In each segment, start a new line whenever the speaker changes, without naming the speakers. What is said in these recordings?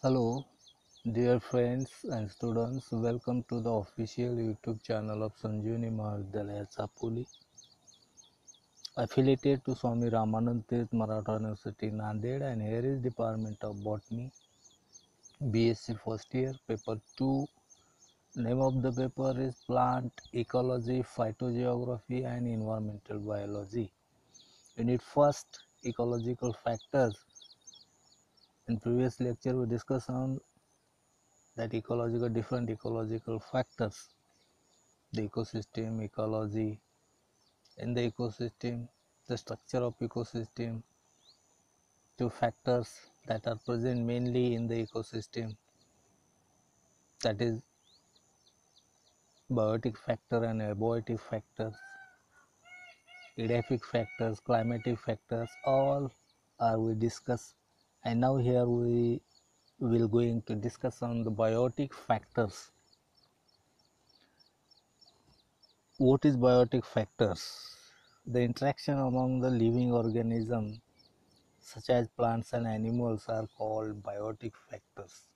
Hello, dear friends and students. Welcome to the official YouTube channel of Sanjeevani Mahavidyalaya Chapoli, affiliated to Swami Ramanand Tirth Maratha University, Nanded, and here is Department of Botany, BSc first year, paper 2. Name of the paper is Plant Ecology, Phytogeography, and Environmental Biology. Unit first, Ecological Factors. In previous lecture, we discussed on that different ecological factors, the ecosystem, ecology, in the ecosystem, the structure of ecosystem, two factors that are present mainly in the ecosystem, that is biotic factor and abiotic factors, edaphic factors, climatic factors, all are we discuss. And now here we will going to discuss on the biotic factors. What is biotic factors? The interaction among the living organisms such as plants and animals are called biotic factors.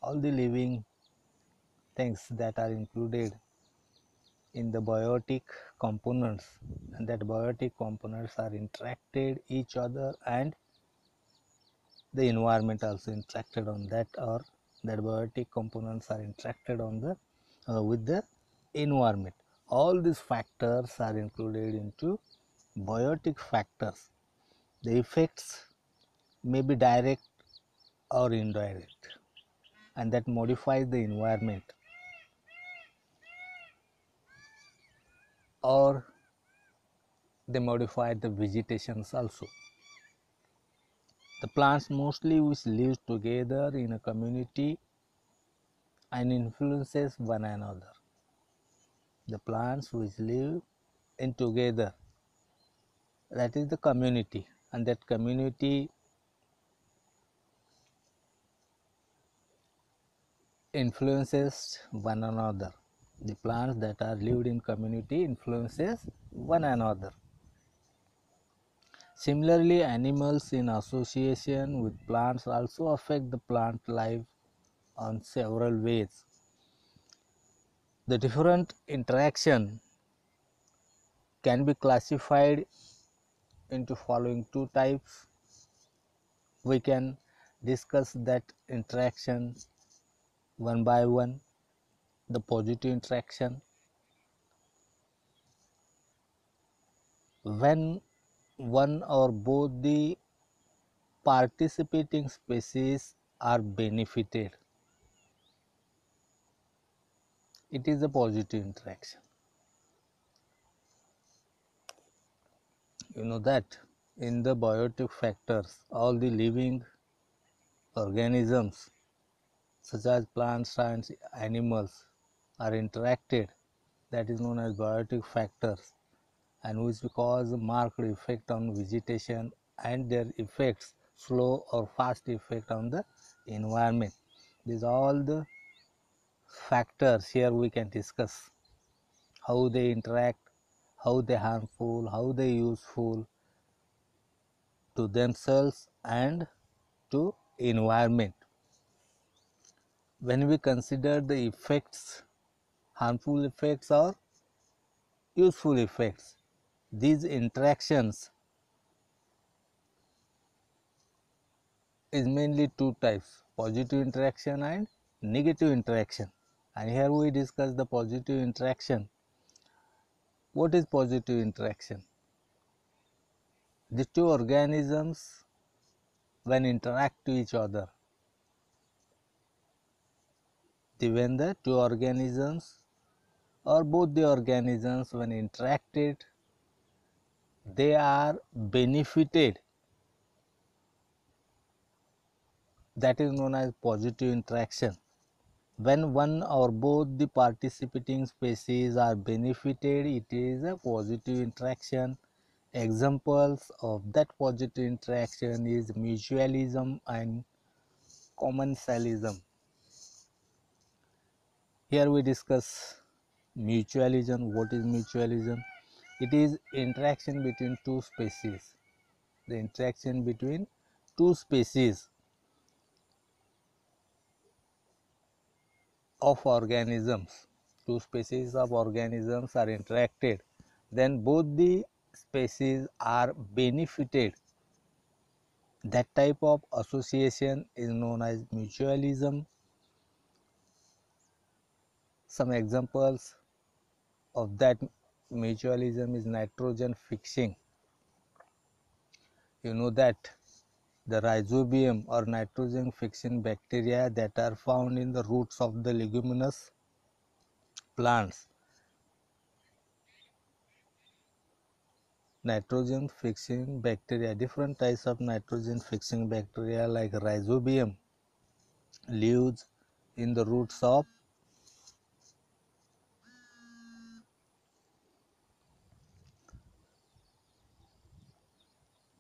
All the living things that are included in the biotic components, and that biotic components are interacted each other, and the environment also interacted on that, or that biotic components are interacted on the with the environment. All these factors are included into biotic factors. The effects may be direct or indirect, and that modifies the environment, or they modify the vegetations also. The plants mostly which live together in a community and influences one another. The plants which live in together, that is the community, and that community influences one another. The plants that are lived in community influences one another. Similarly, animals in association with plants also affect the plant life on several ways. The different interaction can be classified into following two types. We can discuss that interaction one by one. The positive interaction, when one or both the participating species are benefited, it is a positive interaction. You know that in the biotic factors, all the living organisms such as plants and animals are interacted, that is known as biotic factors, and which cause a marked effect on vegetation, and their effects slow or fast effect on the environment. These are all the factors here we can discuss, how they interact, how they harmful, how they useful to themselves and to environment. When we consider the effects, harmful effects or useful effects, these interactions is mainly two types: positive interaction and negative interaction. And here we discuss the positive interaction. What is positive interaction? The two organisms when interact to each other, when the two organisms or both the organisms when interacted, they are benefited, that is known as positive interaction. When one or both the participating species are benefited, it is a positive interaction. Examples of that positive interaction is mutualism and commensalism. Here we discuss mutualism. What is mutualism? It is interaction between two species. The interaction between two species of organisms, two species of organisms are interacted, then both the species are benefited. That type of association is known as mutualism. Some examples of that mutualism is nitrogen fixing. You know that the rhizobium or nitrogen fixing bacteria that are found in the roots of the leguminous plants. Nitrogen fixing bacteria, different types of nitrogen fixing bacteria like rhizobium lives in the roots of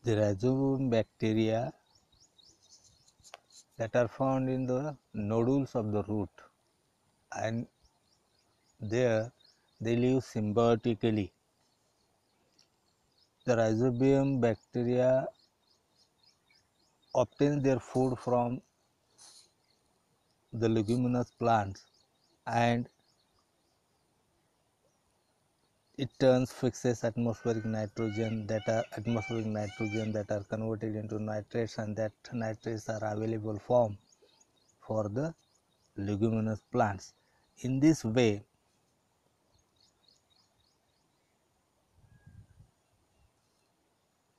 the rhizobium bacteria that are found in the nodules of the root, and there they live symbiotically. The rhizobium bacteria obtains their food from the leguminous plants, and it fixes atmospheric nitrogen that are converted into nitrates, and that nitrates are available form for the leguminous plants. In this way,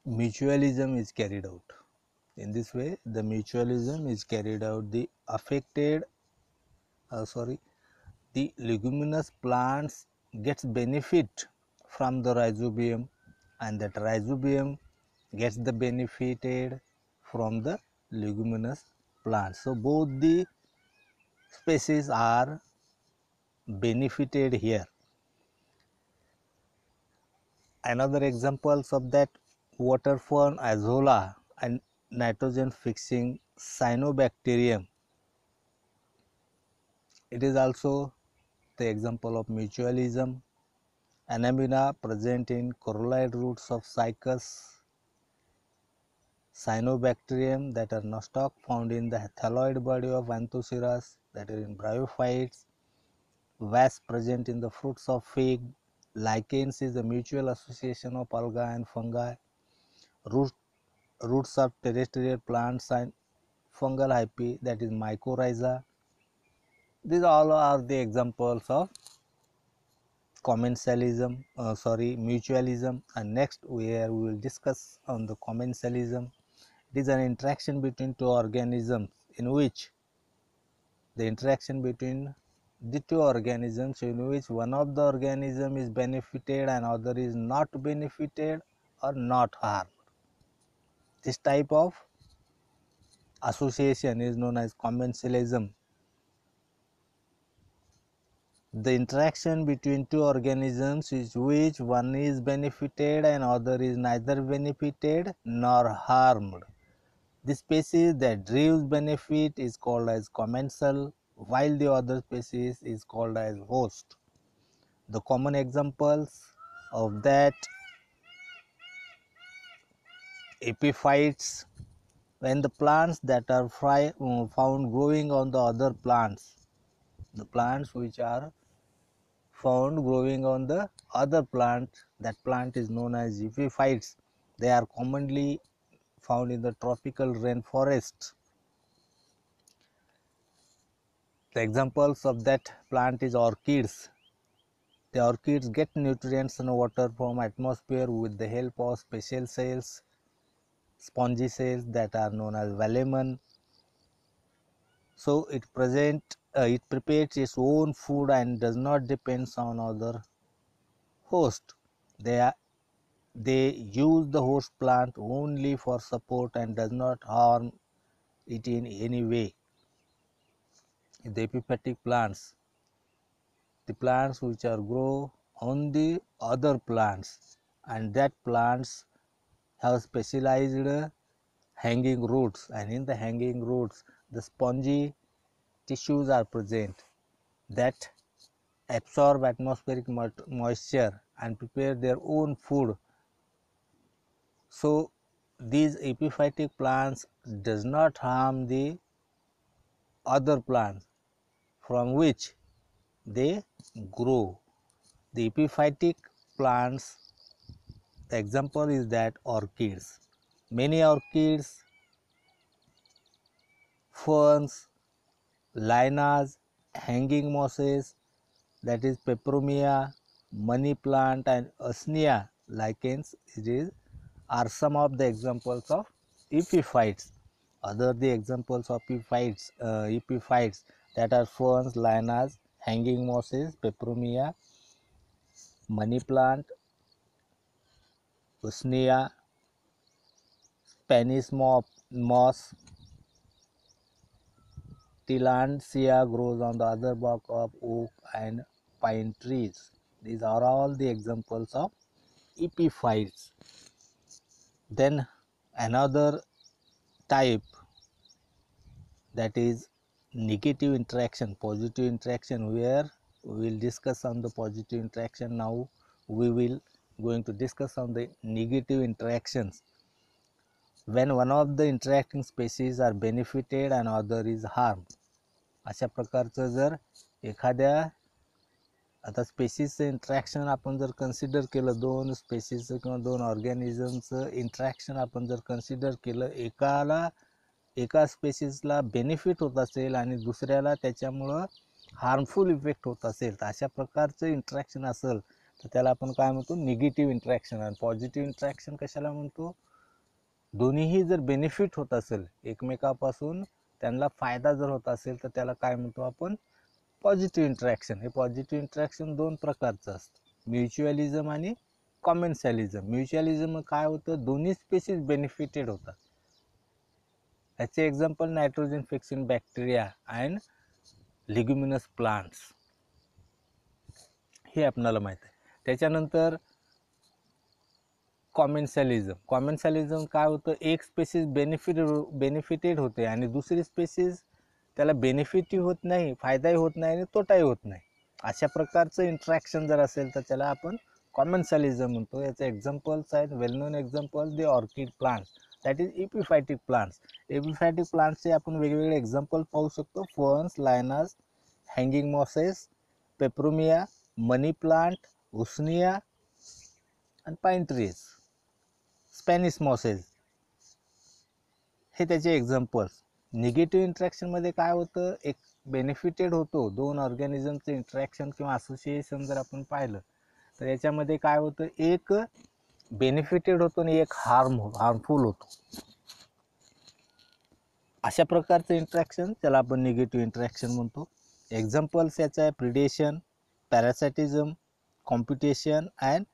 mutualism is carried out. In this way, the mutualism is carried out. The affected, the leguminous plants gets benefit from the rhizobium, and that rhizobium gets the benefited from the leguminous plants. So both the species are benefited here. Another examples of that, water fern azolla and nitrogen fixing cyanobacterium. It is also the example of mutualism. Anemona present in coralloid roots of Cycas, cyanobacterium that are nostoc found in the thalloid body of Anthoceras, that is in bryophytes. Wasp present in the fruits of fig. Lichens is the mutual association of algae and fungi. Roots of terrestrial plants and fungal hyphae, that is mycorrhiza. These all are the examples of mutualism. And next we will discuss on the commensalism. It is an interaction between two organisms in which one of the organism is benefited and other is not benefited or not harmed. This type of association is known as commensalism. The interaction between two organisms is which one is benefited and other is neither benefited nor harmed. The species that derives benefit is called as commensal, while the other species is called as host. The common examples of that: epiphytes, when the plants that are found growing on the other plants, the plants which are found growing on the other plant, that plant is known as epiphytes. They are commonly found in the tropical rainforest. The examples of that plant is orchids. The orchids get nutrients and water from atmosphere with the help of special cells, spongy cells that are known as velamen. So it prepares its own food and does not depend on other host. They use the host plant only for support and does not harm it in any way. The epiphytic plants, the plants which are grow on the other plants, and that plants have specialized hanging roots, and in the hanging roots the spongy tissues are present that absorb atmospheric moisture and prepare their own food. So these epiphytic plants does not harm the other plants from which they grow. The epiphytic plants, the example is that orchids. Many orchids, ferns, lianas, hanging mosses, that is peperomia, money plant and usnea lichens are some of the examples of epiphytes. Other the examples of epiphytes that are ferns, lianas, hanging mosses, peperomia, money plant, usnea, Spanish moss, tillandsia grows on the other bark of oak and pine trees. These are all the examples of epiphytes. Then another type, that is negative interaction, positive interaction, where we will discuss on the positive interaction. Now we will going to discuss on the negative interactions, when one of the interacting species are benefited and other is harmed. अशा प्रकारचं जर एखाद्या आता स्पेसीसचं interaction आपण जर consider केलं, दोन स्पेसीसचं किंवा दोन ऑर्गॅनिझमचं इंट्रॅक्शन आपण जर कन्सिडर केलं, एका स्पेसीसला बेनिफिट होत असेल आणि दुसऱ्याला त्याच्यामुळं हार्मफुल इफेक्ट होत असेल, तर अशा प्रकारचं इंट्रॅक्शन असेल तर त्याला आपण काय म्हणतो, निगेटिव्ह इंट्रॅक्शन. आणि पॉझिटिव्ह इंट्रॅक्शन कशाला म्हणतो, दोन्हीही जर बेनिफिट होत असेल, एकमेकापासून त्यांना फायदा जर होत असेल तर त्याला काय म्हणतो आपण, पॉझिटिव्ह इंट्रॅक्शन. हे पॉझिटिव्ह इंट्रॅक्शन दोन प्रकारचं असतं, म्युच्युअलिझम आणि कॉमेन्सॅलिझम. म्युच्युअलिझम काय होतं, दोन्ही स्पेसीज बेनिफिटेड होतात. याचे example nitrogen fixing bacteria and leguminous plants, हे आपल्याला माहीत आहे. त्याच्यानंतर कॉमेन्सॅलिझम काय होतं, एक स्पेसीज बेनिफिटेड होते आणि दुसरी स्पेसीज त्याला बेनिफिटही होत नाही, फायदाही होत नाही आणि तोटाही होत नाही. अशा प्रकारचं इंट्रॅक्शन जर असेल तर त्याला आपण कॉमेन्सॅलिझम म्हणतो. याचे एक्झाम्पल्स आहेत, well known example the orchid plants, that is epiphytic plants. Epiphytic प्लांट्सचे आपण वेगवेगळे एक्झाम्पल पाहू शकतो, ferns, lianas, hanging mosses, peperomia, money plant, usnea आणि पाईन ट्रीज, स्पॅनिश मॉसेस, हे त्याचे एक्झाम्पल्स. निगेटिव्ह इंट्रॅक्शनमध्ये काय होतं, एक बेनिफिटेड होतो, दोन ऑर्गॅनिझमचं इंट्रॅक्शन किंवा असोसिएशन जर आपण पाहिलं तर याच्यामध्ये काय होतं, एक बेनिफिटेड होतो आणि एक हार्मफुल होतो. अशा प्रकारचं इंट्रॅक्शन त्याला आपण निगेटिव्ह इंट्रॅक्शन म्हणतो. एक्झाम्पल्स याचा आहे predation, parasitism, competition and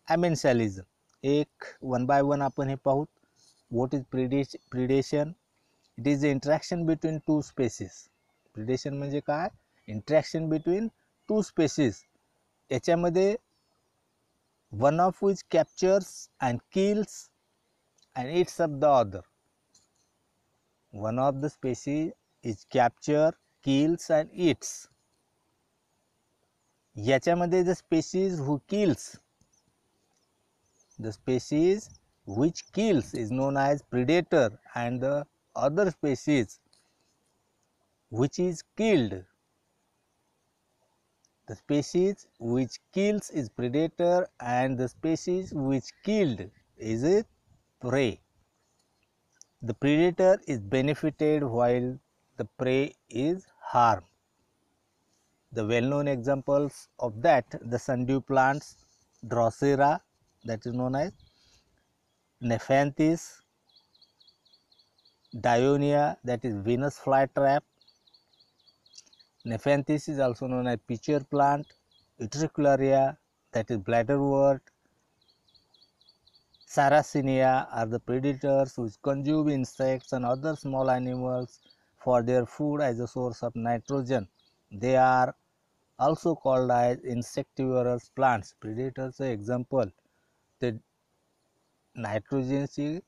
amensalism. एक वन बाय वन आपण हे पाहू. What is predation? It is the interaction between two species. Predation म्हणजे काय, इंट्रॅक्शन बिटवीन टू स्पेसीस. याच्यामध्ये one of which captures and kills and eats up the other. One of the species is capture, kills and eats. याच्यामध्ये the species who kills, the species which kills is known as predator, and the other species which is killed, the species which kills is predator and the species which killed is a prey. The predator is benefited while the prey is harmed. The well-known examples of that, the sundew plants, Drosera, that is known as Nephanthis, Dionia, that is Venus flytrap. Nephanthis is also known as pitcher plant. Utricularia, that is bladderwort. Sarracenia are the predators which consume insects and other small animals for their food as a source of nitrogen. They are also called as insectivorous plants. Predators example, ते नायट्रोजनची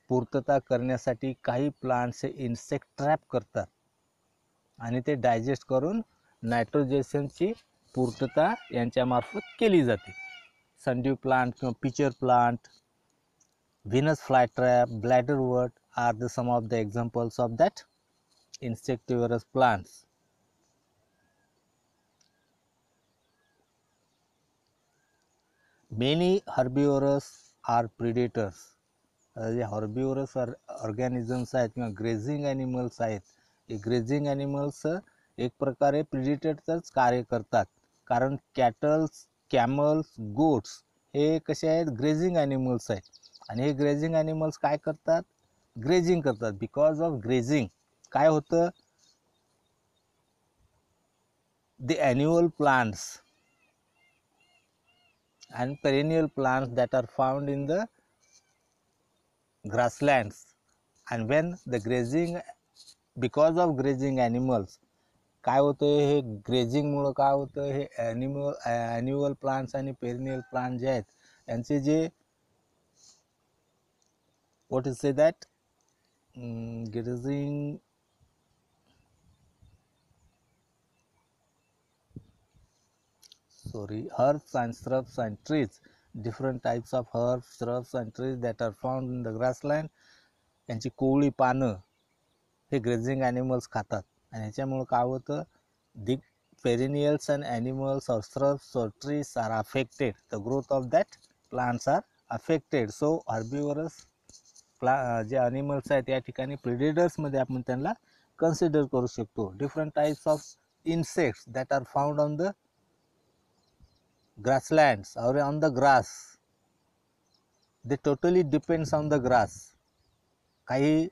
पूर्तता करण्यासाठी काही plants insect trap करतात आणि ते digest करून नायट्रोजनची पूर्तता यांच्यामार्फत केली जाते. संड्यू प्लांट किंवा pitcher plant, Venus flytrap, bladderwort are the some of the examples of that insectivorous plants. Many herbivorous are predators. जे हॉर्बिवरस ऑर्गॅनिझम्स आहेत किंवा ग्रेझिंग ॲनिमल्स आहेत, हे ग्रेझिंग ॲनिमल्स एक प्रकारे प्रिडेटरचंच कार्य करतात. कारण कॅटल्स, कॅमल्स, गोट्स हे कसे आहेत, ग्रेझिंग ॲनिमल्स आहेत. आणि हे ग्रेझिंग ॲनिमल्स काय करतात, ग्रेझिंग करतात. बिकॉज ऑफ ग्रेझिंग काय होतं, the annual plants and perennial plants that are found in the grasslands, and when the grazing, because of grazing animals काय होतं, हे ग्रेझिंगमुळं काय होतं, हे ॲन्युअल प्लांट्स आणि पेरिनियल प्लांट जे आहेत यांचे जे what is say that grazing herbs and shrubs and trees, different types of herbs, shrubs and trees that are found in the grassland, यांची कोवळी पानं हे ग्रेझिंग ॲनिमल्स खातात. आणि ह्याच्यामुळं काय होतं, the perennials and animals or shrubs or trees are affected, the growth of that plants are affected. So herbivorous जे animals आहेत या ठिकाणी प्रिडेटर्समध्ये आपण त्यांना कन्सिडर करू शकतो. Different types of insects that are found on the grasslands or on the grass, they totally depends on the grass. काही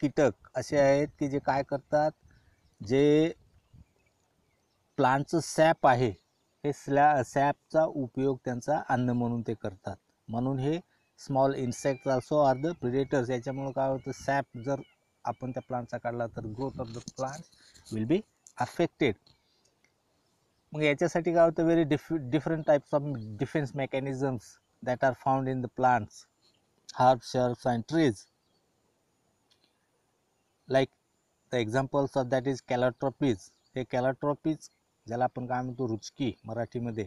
कीटक असे आहेत की जे काय करतात, जे प्लांटचं सॅप आहे हे सॅपचा उपयोग त्यांचा अन्न म्हणून ते करतात. म्हणून हे small insects also are the predators. याच्यामुळे काय होतं, सॅप जर आपण त्या प्लांटचा काढला तर growth of the plant will be affected. मग याच्यासाठी काय होतं, very different types of defence mechanisms that are found in the plants, herbs, shrubs and trees. Like the examples of that is calotropes. हे कॅलोट्रॉपीज ज्याला आपण काय म्हणतो रुचकी मराठीमध्ये,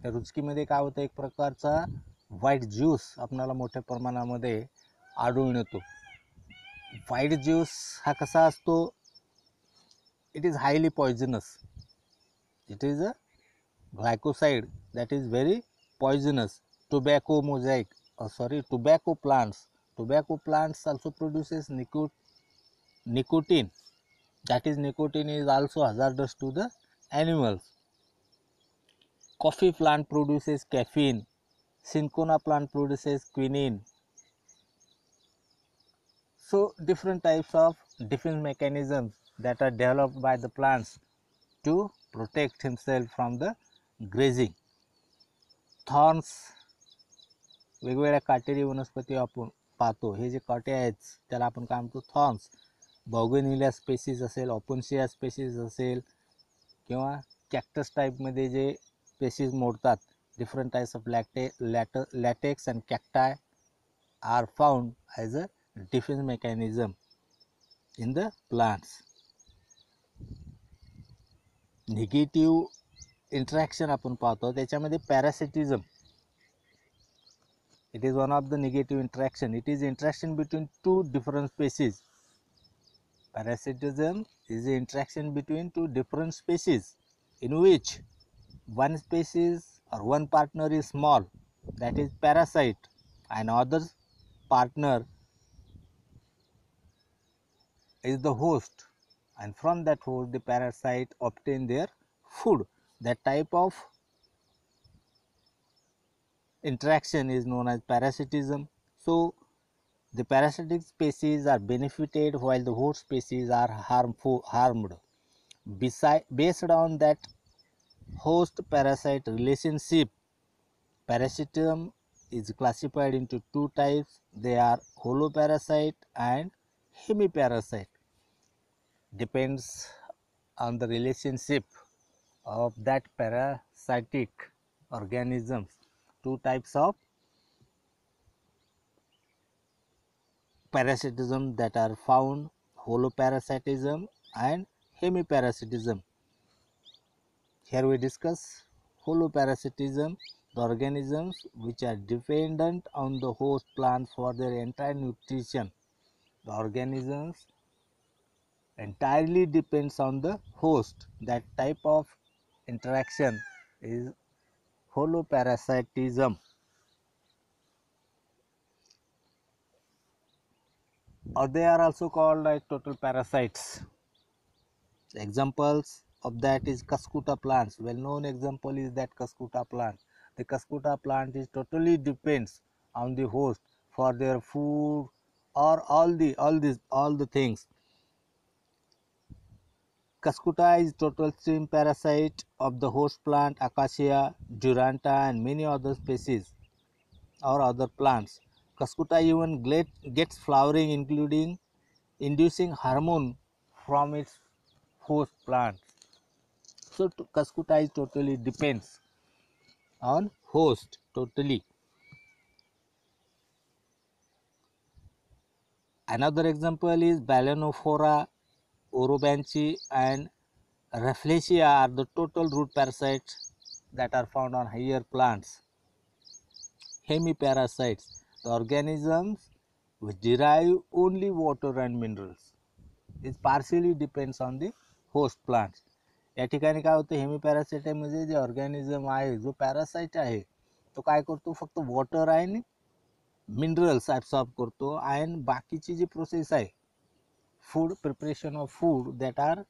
त्या रुचकीमध्ये काय होतं, एक प्रकारचा व्हाईट ज्यूस आपल्याला मोठ्या प्रमाणामध्ये आढळून येतो. व्हाईट ज्यूस हा कसा असतो, it is highly poisonous. It is a glycoside that is very poisonous. Tobacco mosaic, tobacco plants also produces nicotine. That is, nicotine is also hazardous to the animals. Coffee plant produces caffeine. Cinchona plant produces quinine. So different types of defense mechanisms that are developed by the plants to protect himself from the grazing. Thorns, वेगवेगळ्या काटेरी वनस्पती आपण पाहतो. हे जे काटे आहेत त्याला आपण काय म्हणतो, थॉर्न्स. बॉगेनविलिया स्पेसीज असेल, ओपनशिया स्पेसीज असेल, किंवा कॅक्टस टाईपमध्ये जे स्पेसीज मोडतात, different types of latex and cacti are found as a defence mechanism in the plants. Negative interaction आपण पाहतो, त्याच्यामध्ये parasitism. It is one of the negative interaction. It is interaction between two different species. Parasitism is the interaction between two different species in which one species or one partner is small, that is parasite, and other partner is the host, and from that host the parasite obtain their food. That type of interaction is known as parasitism. So the parasitic species are benefited while the host species are harmed. Based on that host parasite relationship, parasitism is classified into two types. They are holoparasite and hemiparasite. Depends on the relationship of that parasitic organisms. Two types of parasitism that are found, holoparasitism and hemiparasitism. Here we discuss holoparasitism, the organisms which are dependent on the host plant for their entire nutrition. The organisms entirely depends on the host. That type of interaction is holoparasitism, or they are also called like total parasites. Examples of that is Cuscuta plants. Well known example is that Cuscuta plant. The Cuscuta plant is totally depends on the host for their food or all the things. Cuscuta is total stream parasite of the host plant Acacia, Duranta and many other species or other plants. Cuscuta even gets flowering including inducing hormone from its host plant. So Cuscuta is totally depends on host totally. Another example is Balanophora, Orobanchi and Rafflesia are the total root parasites that are found on higher plants. Hemiparasites, the organisms which derive only water and minerals. It partially depends on the host plants. या ठिकाणी काय होतं, हेमिपॅरासाइट म्हणजे जे organism आहे, जो parasite आहे तो काय करतो, फक्त वॉटर आणि मिनरल्स ॲब्सॉर्ब करतो आणि बाकीची जी प्रोसेस आहे food preparation of food that are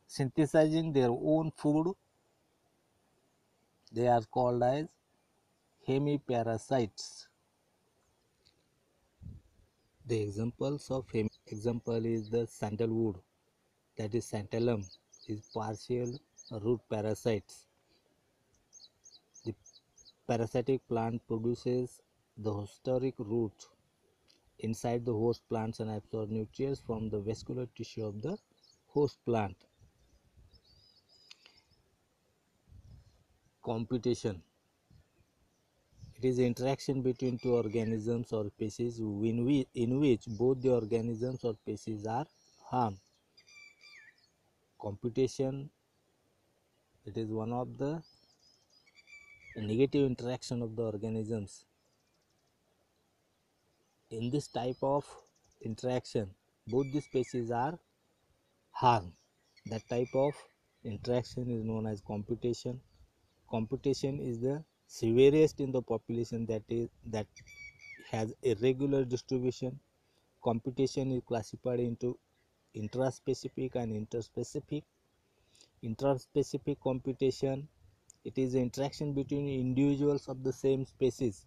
synthesizing their own food, they are called as hemiparasites. The example is the sandalwood, that is Santalum, is partial root parasites. The parasitic plant produces the hosteric root inside the host plants and absorbs nutrients from the vascular tissue of the host plant. Competition. It is interaction between two organisms or species in which both the organisms or species are harmed. Competition, it is one of the negative interaction of the organisms. In this type of interaction, both the species are harmed. That type of interaction is known as competition. Competition is the severest in the population that has irregular distribution. Competition is classified into intraspecific and interspecific. Intraspecific competition, it is the interaction between individuals of the same species.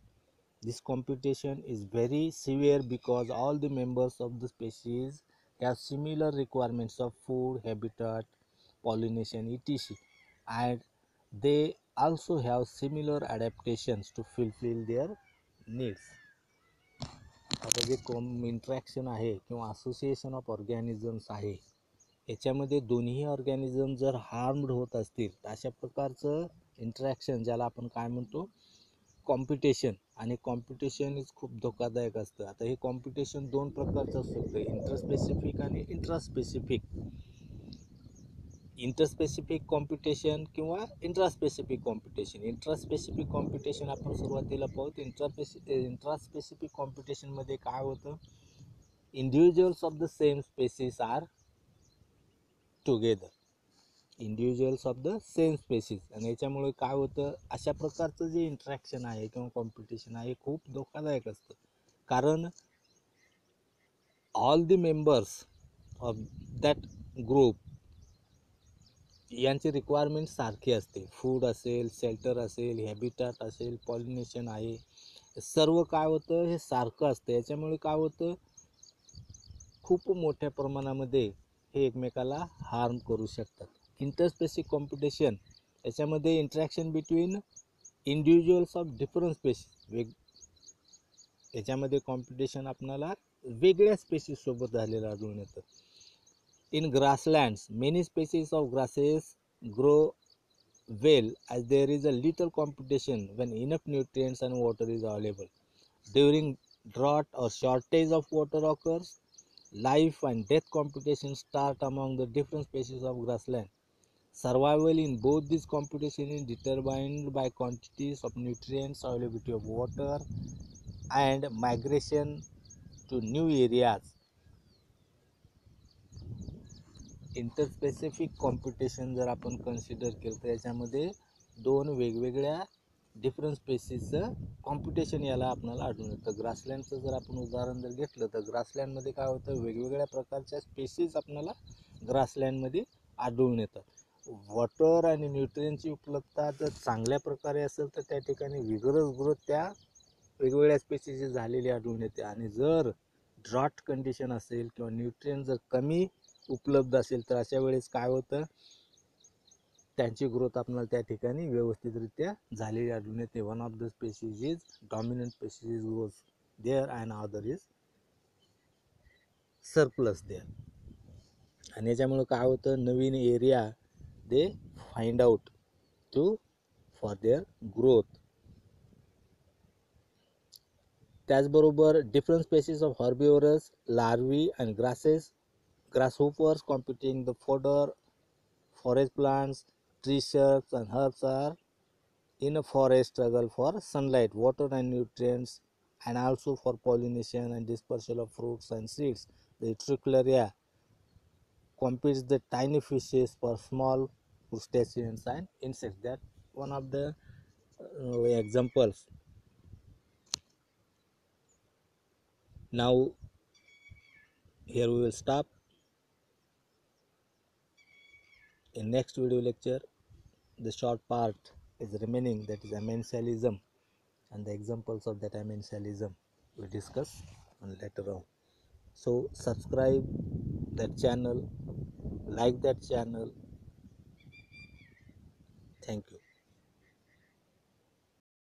This competition is very severe because all the members of the species have similar requirements of food, habitat, pollination, etc. And they also have similar adaptations to fulfill their needs. आता जे interaction आहे किंवा association of organisms आहे, याच्यामध्ये दोन्ही organism जर harmed होत असतील तर अशा प्रकारचं इंट्रॅक्शन ज्याला आपण काय म्हणतो, कॉम्पिटिशन. आणि कॉम्पिटिशन इज खूप धोकादायक असतं. आता हे कॉम्पिटिशन दोन प्रकारचं असू शकतं, इंटरस्पेसिफिक आणि इंट्रास्पेसिफिक. इंटरस्पेसिफिक कॉम्पिटिशन किंवा इंट्रास्पेसिफिक कॉम्पिटिशन. इंट्रास्पेसिफिक कॉम्पिटिशन आपण सुरुवातीला पाहू. इंट्रास्पेसिफिक कॉम्पिटिशनमध्ये काय होतं, individuals of the same species are together. Individuals of the same species. आणि याच्यामुळे काय होतं, अशा प्रकारचं जे इंट्रॅक्शन आहे किंवा कॉम्पिटिशन आहे खूप धोकादायक असतं. कारण all the members of that group यांची रिक्वायरमेंट सारखी असते. फूड असेल, शेल्टर असेल, हॅबिटॅट असेल, पॉलिनेशन आहे, सर्व काय होतं हे सारखं असतं. याच्यामुळे काय होतं, खूप मोठ्या प्रमाणामध्ये हे एकमेकाला हार्म करू शकतात. इंटरस्पेसिफिक कॉम्पिटिशन, याच्यामध्ये interaction between individuals of different species. याच्यामध्ये कॉम्पिटिशन आपल्याला वेगळ्या स्पेसीससोबत झालेलं आढळून येतं. In grasslands, many species of grasses grow well as there is a little competition when enough nutrients and water is available. During drought or shortage of water occurs, life and death competition start among the different species of grassland. Survival in both these competition is determined by quantities of nutrients, availability of water, and migration to new areas. Interspecific competition जर आपण consider केलं तर याच्यामध्ये दोन वेगवेगळ्या different स्पेसीसचं competition याला आपल्याला आढळून येतं. ग्रासलँडचं जर आपण उदाहरण जर घेतलं तर ग्रासलँडमध्ये काय होतं, वेगवेगळ्या प्रकारच्या स्पेसीस आपल्याला ग्रासलँडमध्ये आढळून येतात. वॉटर आणि न्यूट्रियनची उपलब्धता जर चांगल्या प्रकारे असेल तर त्या ठिकाणी विगरस ग्रोथ त्या वेगवेगळ्या स्पेसीसची झालेली आढळून येते. आणि जर ड्रॉट कंडिशन असेल किंवा न्यूट्रियन जर कमी उपलब्ध असेल तर अशा वेळेस काय होतं, त्यांची ग्रोथ आपल्याला त्या ठिकाणी व्यवस्थितरित्या झालेली आढळून येते. One of the species is dominant species goes there and other is surplus there. आणि याच्यामुळं काय होतं, नवीन area they find out to for their growth. त्याचबरोबर different species of herbivorous, larvae and grasses, grasshoppers competing the fodder, forest plants, tree shrubs and herbs are in a forest struggle for sunlight, water and nutrients, and also for pollination and dispersal of fruits and seeds. The Utricularia competes the tiny fishes for small crustaceans and insects. That one of the examples. Now here we will stop. In next video lecture, the short part is remaining, that is amensalism, and the examples of that amensalism we discuss on later on. So subscribe that channel, like that channel. Thank you.